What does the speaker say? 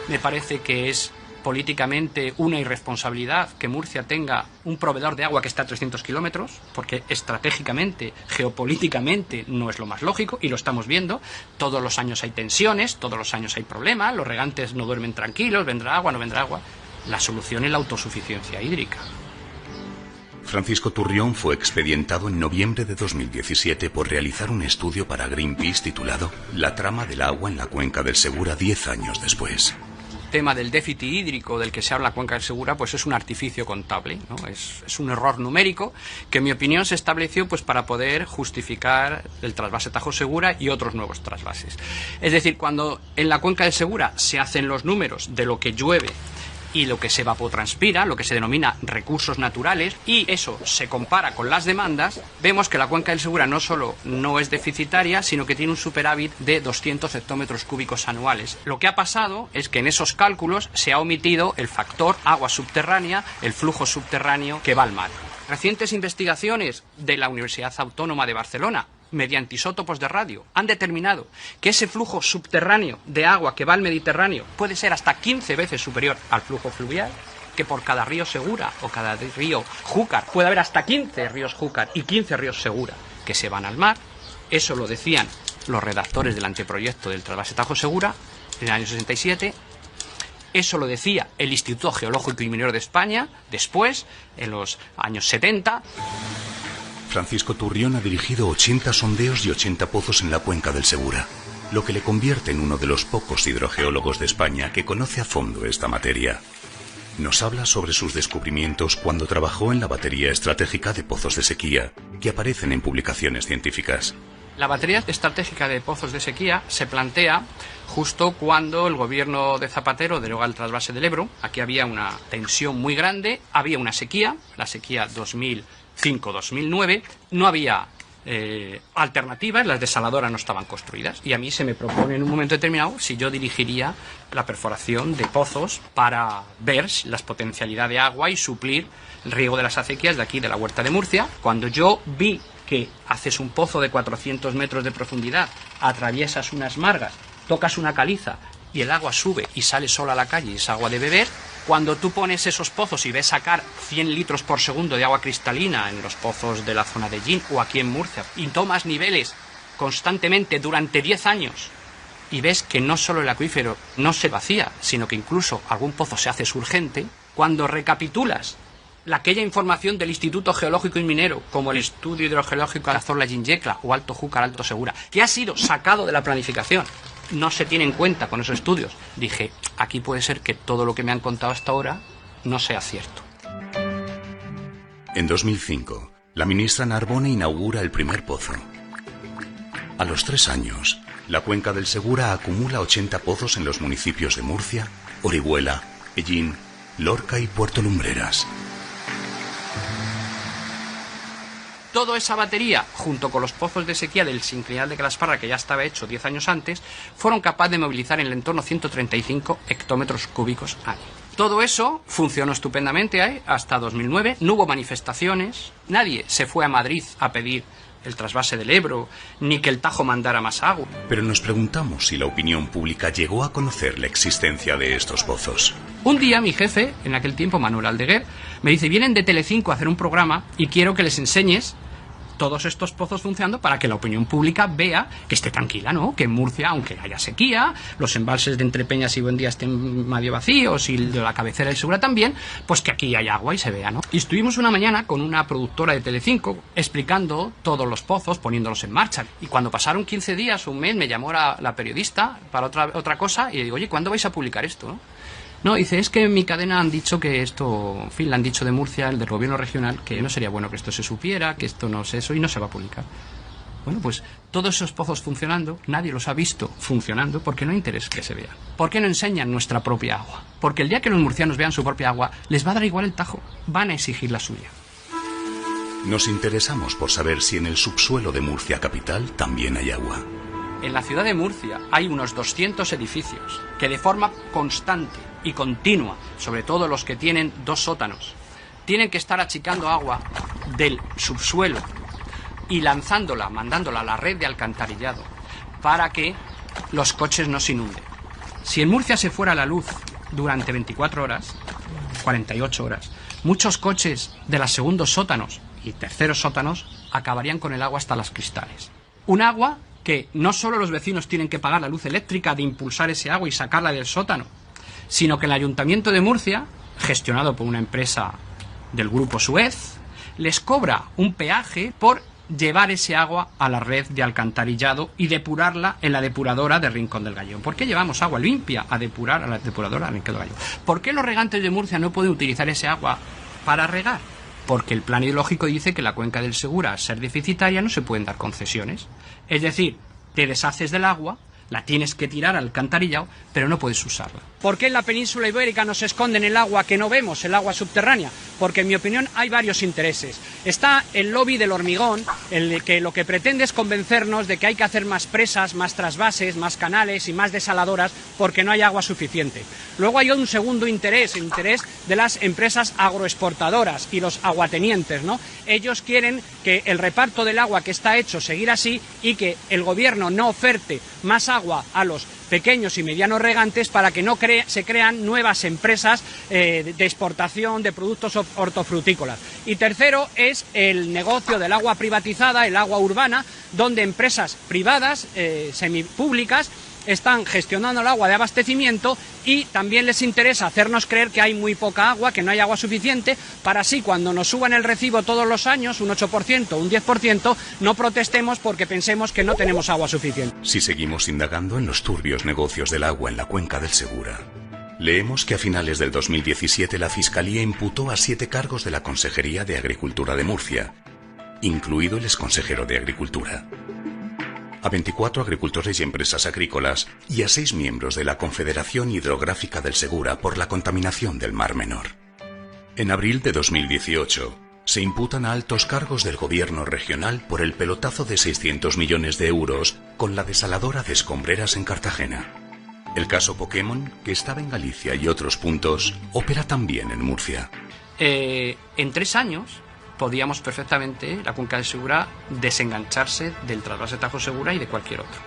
Me parece que es políticamente una irresponsabilidad que Murcia tenga un proveedor de agua que está a 300 kilómetros, porque estratégicamente, geopolíticamente no es lo más lógico, y lo estamos viendo. Todos los años hay tensiones, todos los años hay problemas, los regantes no duermen tranquilos, vendrá agua, no vendrá agua. La solución es la autosuficiencia hídrica. Francisco Turrión fue expedientado en noviembre de 2017 por realizar un estudio para Greenpeace titulado La trama del agua en la cuenca del Segura 10 años después. Tema del déficit hídrico del que se habla en la cuenca del Segura, pues es un artificio contable, ¿no? Es un error numérico que, en mi opinión, se estableció pues para poder justificar el trasvase Tajo Segura y otros nuevos trasvases. Es decir, cuando en la cuenca del Segura se hacen los números de lo que llueve y lo que se evapotranspira, lo que se denomina recursos naturales, y eso se compara con las demandas, vemos que la cuenca del Segura no solo no es deficitaria, sino que tiene un superávit de 200 hectómetros cúbicos anuales. Lo que ha pasado es que en esos cálculos se ha omitido el factor agua subterránea, el flujo subterráneo que va al mar. Recientes investigaciones de la Universidad Autónoma de Barcelona, mediante isótopos de radio, han determinado que ese flujo subterráneo de agua que va al Mediterráneo puede ser hasta 15 veces superior al flujo fluvial, que por cada río Segura o cada río Júcar puede haber hasta 15 ríos Júcar y 15 ríos Segura que se van al mar. Eso lo decían los redactores del anteproyecto del trasvase Tajo Segura en el año 67. Eso lo decía el Instituto Geológico y Minero de España después, en los años 70. Francisco Turrión ha dirigido 80 sondeos y 80 pozos en la cuenca del Segura, lo que le convierte en uno de los pocos hidrogeólogos de España que conoce a fondo esta materia. Nos habla sobre sus descubrimientos cuando trabajó en la batería estratégica de pozos de sequía, que aparecen en publicaciones científicas. La batería estratégica de pozos de sequía se plantea justo cuando el gobierno de Zapatero deroga el trasvase del Ebro. Aquí había una tensión muy grande, había una sequía, la sequía 2005-2009, no había alternativas, las desaladoras no estaban construidas, y a mí se me propone en un momento determinado si yo dirigiría la perforación de pozos para ver las potencialidades de agua y suplir el riego de las acequias de aquí de la Huerta de Murcia. Cuando yo vi que haces un pozo de 400 metros de profundidad, atraviesas unas margas, tocas una caliza y el agua sube y sale sola a la calle y es agua de beber, cuando tú pones esos pozos y ves sacar 100 litros por segundo de agua cristalina en los pozos de la zona de Llín o aquí en Murcia, y tomas niveles constantemente durante 10 años y ves que no solo el acuífero no se vacía, sino que incluso algún pozo se hace surgente, cuando recapitulas aquella información del Instituto Geológico y Minero, como el estudio hidrogeológico Cazorla-Ginjecla o Alto Júcar, Alto Segura, que ha sido sacado de la planificación, no se tiene en cuenta con esos estudios, dije, aquí puede ser que todo lo que me han contado hasta ahora no sea cierto. En 2005, la ministra Narbone inaugura el primer pozo. A los 3 años, la cuenca del Segura acumula 80 pozos en los municipios de Murcia, Orihuela, Ellín, Lorca y Puerto Lumbreras. Toda esa batería, junto con los pozos de sequía del sinclinal de Calasparra, que ya estaba hecho 10 años antes, fueron capaces de movilizar en el entorno 135 hectómetros cúbicos año. Todo eso funcionó estupendamente hasta 2009, no hubo manifestaciones, nadie se fue a Madrid a pedir el trasvase del Ebro, ni que el Tajo mandara más agua. Pero nos preguntamos si la opinión pública llegó a conocer la existencia de estos pozos. Un día mi jefe, en aquel tiempo Manuel Aldeguer, me dice, vienen de Telecinco a hacer un programa y quiero que les enseñes todos estos pozos funcionando para que la opinión pública vea que esté tranquila, ¿no? Que en Murcia, aunque haya sequía, los embalses de Entrepeñas y Buendía estén medio vacíos y de la cabecera del Segura también, pues que aquí hay agua y se vea, ¿no? Y estuvimos una mañana con una productora de Telecinco explicando todos los pozos, poniéndolos en marcha. Y cuando pasaron 15 días o un mes me llamó la periodista para otra cosa y le digo, oye, ¿cuándo vais a publicar esto, no? No, dice, es que en mi cadena han dicho que esto, en fin, le han dicho de Murcia, el del gobierno regional, que no sería bueno que esto se supiera, que esto no es eso y no se va a publicar. Bueno, pues todos esos pozos funcionando, nadie los ha visto funcionando porque no hay interés que se vea. ¿Por qué no enseñan nuestra propia agua? Porque el día que los murcianos vean su propia agua, les va a dar igual el Tajo, van a exigir la suya. Nos interesamos por saber si en el subsuelo de Murcia capital también hay agua. En la ciudad de Murcia hay unos 200 edificios que de forma constante y continua, sobre todo los que tienen 2 sótanos, tienen que estar achicando agua del subsuelo y mandándola a la red de alcantarillado para que los coches no se inunden. Si en Murcia se fuera la luz durante 24 horas, 48 horas, muchos coches de los segundos sótanos y terceros sótanos acabarían con el agua hasta las cristales. Un agua que no solo los vecinos tienen que pagar la luz eléctrica de impulsar ese agua y sacarla del sótano, sino que el Ayuntamiento de Murcia, gestionado por una empresa del grupo Suez, les cobra un peaje por llevar ese agua a la red de alcantarillado y depurarla en la depuradora de Rincón del Gallo. ¿Por qué llevamos agua limpia a depurar a la depuradora de Rincón del Gallo? ¿Por qué los regantes de Murcia no pueden utilizar ese agua para regar? Porque el plan hidrológico dice que la cuenca del Segura, al ser deficitaria, no se pueden dar concesiones. Es decir, te deshaces del agua, la tienes que tirar al alcantarillado, pero no puedes usarla. ¿Por qué en la península ibérica nos esconden el agua que no vemos, el agua subterránea? Porque, en mi opinión, hay varios intereses. Está el lobby del hormigón, el que lo que pretende es convencernos de que hay que hacer más presas, más trasvases, más canales y más desaladoras porque no hay agua suficiente. Luego hay un segundo interés, el interés de las empresas agroexportadoras y los aguatenientes, ¿no? Ellos quieren que el reparto del agua que está hecho seguir así y que el gobierno no oferte más agua a los pequeños y medianos regantes para que no se crean nuevas empresas de exportación de productos hortofrutícolas. Y tercero es el negocio del agua privatizada, el agua urbana, donde empresas privadas, semipúblicas, están gestionando el agua de abastecimiento y también les interesa hacernos creer que hay muy poca agua, que no hay agua suficiente, para así cuando nos suban el recibo todos los años, un 8%, un 10%, no protestemos porque pensemos que no tenemos agua suficiente. Si seguimos indagando en los turbios negocios del agua en la cuenca del Segura, leemos que a finales del 2017 la Fiscalía imputó a 7 cargos de la Consejería de Agricultura de Murcia, incluido el exconsejero de Agricultura, a 24 agricultores y empresas agrícolas y a 6 miembros de la Confederación Hidrográfica del Segura por la contaminación del Mar Menor. En abril de 2018, se imputan a altos cargos del gobierno regional por el pelotazo de 600 millones de euros con la desaladora de Escombreras en Cartagena. El caso Pokémon, que estaba en Galicia y otros puntos, opera también en Murcia. En 3 años podíamos perfectamente, la cuenca del Segura, desengancharse del trasvase Tajo Segura y de cualquier otro.